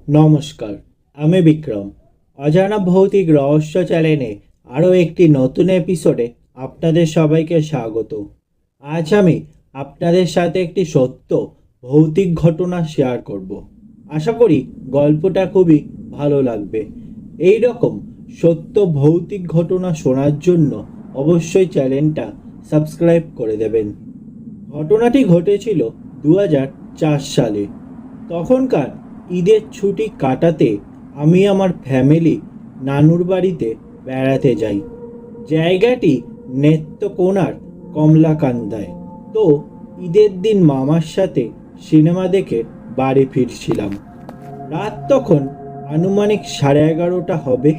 নমস্কার, আমি বিক্রম। অজানা ভৌতিক রহস্য চ্যানেলে আরও একটি নতুন এপিসোডে আপনাদের সবাইকে স্বাগত। আজ আমি আপনাদের সাথে একটি সত্য ভৌতিক ঘটনা শেয়ার করব। আশা করি গল্পটা খুবই ভালো লাগবে। এই রকম সত্য ভৌতিক ঘটনা শোনার জন্য অবশ্যই চ্যানেলটা সাবস্ক্রাইব করে দেবেন। ঘটনাটি ঘটেছিল 2004 সালে। তখনকার ঈদের ছুটি কাটাতে আমি আমার ফ্যামিলি নানুর বাড়িতে বেড়াতে যাই। জায়গাটি নেত্রকোনার কমলাকান্দায়। তো ঈদের দিন মামার সাথে সিনেমা দেখে বাড়ি ফিরছিলাম। রাত তখন আনুমানিক 11:30 হবে।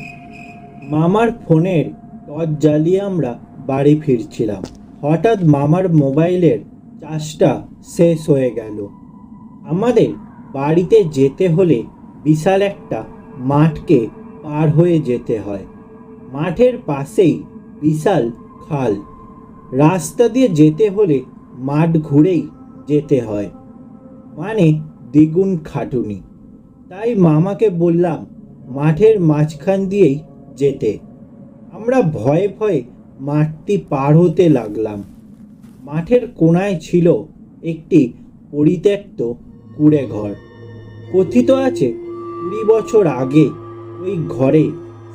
মামার ফোনের টর্চ জ্বালিয়ে আমরা বাড়ি ফিরছিলাম। হঠাৎ মামার মোবাইলের চার্জটা শেষ হয়ে গেল। আমাদের বাড়িতে যেতে হলে বিশাল একটা মাঠকে পার হয়ে যেতে হয়। মাঠের পাশেই বিশাল খাল। রাস্তা দিয়ে যেতে হলে মাঠ ঘুরেই যেতে হয়, মানে দ্বিগুণ খাটুনি। তাই মামাকে বললাম মাঠের মাঝখান দিয়েই যেতে। আমরা ভয়ে ভয়ে মাঠটি পার হতে লাগলাম। মাঠের কোণায় ছিল একটি পরিত্যক্ত কুঁড়ে ঘর। কথিত আছে 20 বছর আগে ওই ঘরে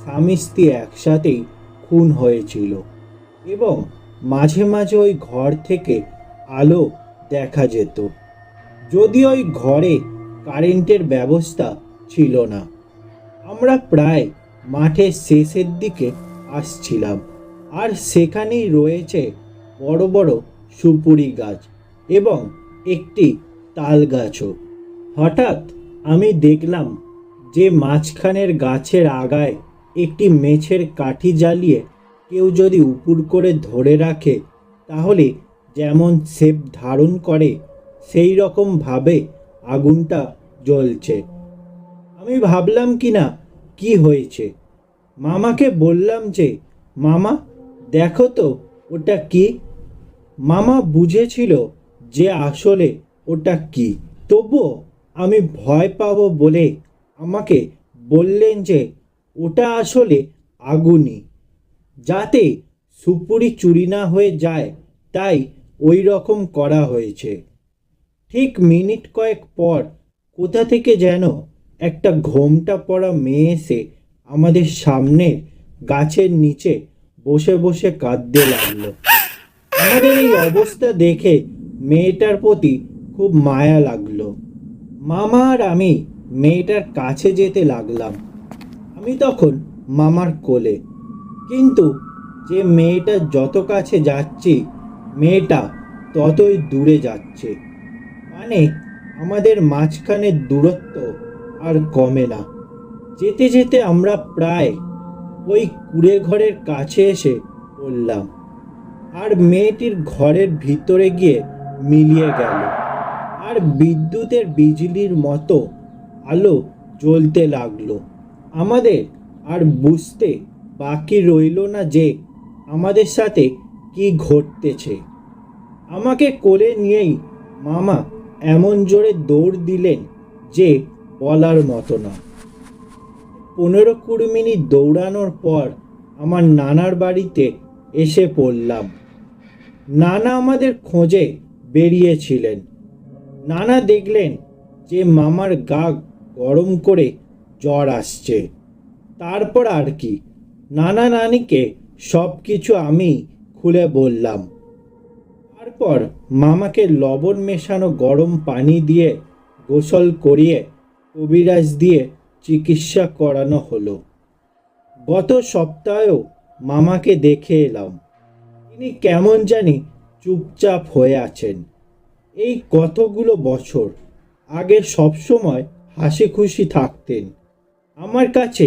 স্বামী স্ত্রী একসাথেই খুন হয়েছিল এবং মাঝে মাঝে ওই ঘর থেকে আলো দেখা যেত। যদি ওই ঘরে কারেন্টের ব্যবস্থা ছিল না। আমরা প্রায় মাঠের শেষের দিকে আসছিলাম, আর সেখানেই রয়েছে বড় বড় সুপুরি গাছ এবং একটি তাল গাছও। হঠাৎ আমি দেখলাম যে মাঝখানের গাছের আগায় একটি মেছের কাঠি জ্বালিয়ে কেউ যদি উপুর করে ধরে রাখে তাহলে যেমন শেপ ধারণ করে সেই রকমভাবে আগুনটা জ্বলছে। আমি ভাবলাম কি হয়েছে। মামাকে বললাম যে মামা দেখো তো ওটা কি। মামা বুঝেছিল যে আসলে ওটা কি, তবুও আমি ভয় পাবো বলে আমাকে বললেন যে ওটা আসলে আগুনই, যাতে সুপুরি চুরি না হয়ে যায়, তাই ওই রকম করা হয়েছে। ঠিক মিনিট কয়েক পর কোথা থেকে যেন একটা ঘোমটা পরা মেয়ে এসে আমাদের সামনে গাছের নিচে বসে বসে কাঁদতে লাগলো। আমাদের এই অবস্থা দেখে মেয়েটার প্রতি খুব মায়া লাগলো। মামা আর আমি মেয়েটার কাছে যেতে লাগলাম। আমি তখন মামার কোলে, কিন্তু যে মেয়েটা যত কাছে যাচ্ছি মেয়েটা ততই দূরে যাচ্ছে। মানে আমাদের মাঝখানের দূরত্ব আর কমে না। যেতে যেতে আমরা প্রায় ওই কুঁড়ে ঘরের কাছে এসে পড়লাম, আর মেয়েটির ঘরের ভিতরে গিয়ে মিলিয়ে গেল। আর বিদ্যুতের বিজলির মতো আলো জ্বলতে লাগলো। আমাদের আর বুঝতে বাকি রইল না যে আমাদের সাথে কি ঘটতেছে। আমাকে কোলে নিয়েই মামা এমন জোরে দৌড় দিলেন যে বলার মতো না। 15-20 মিনিট দৌড়ানোর পর আমার নানার বাড়িতে এসে পড়লাম। নানা আমাদের খোঁজে বেরিয়েছিলেন। নানা দেখলেন যে মামার গা গরম করে জ্বর আসছে। তারপর আর কি, নানা নানিকে সব কিছু আমি খুলে বললাম। তারপর মামাকে লবণ মেশানো গরম পানি দিয়ে গোসল করিয়ে কবিরাজ দিয়ে চিকিৎসা করানো হলো। গত সপ্তাহেও মামাকে দেখে এলাম। তিনি কেমন জানি চুপচাপ হয়ে আছেন। এই কতগুলো বছর আগে সবসময় হাসি খুশি থাকতেন। আমার কাছে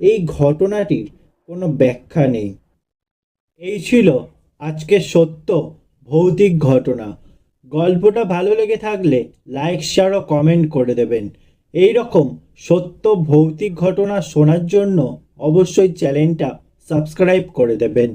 এই ঘটনাটির কোনো ব্যাখ্যা নেই। এই ছিল আজকের সত্য ভৌতিক ঘটনা। গল্পটা ভালো লেগে থাকলে লাইক, শেয়ার ও কমেন্ট করে দেবেন। এই রকম সত্য ভৌতিক ঘটনা শোনার জন্য অবশ্যই চ্যানেলটা সাবস্ক্রাইব করে দেবেন।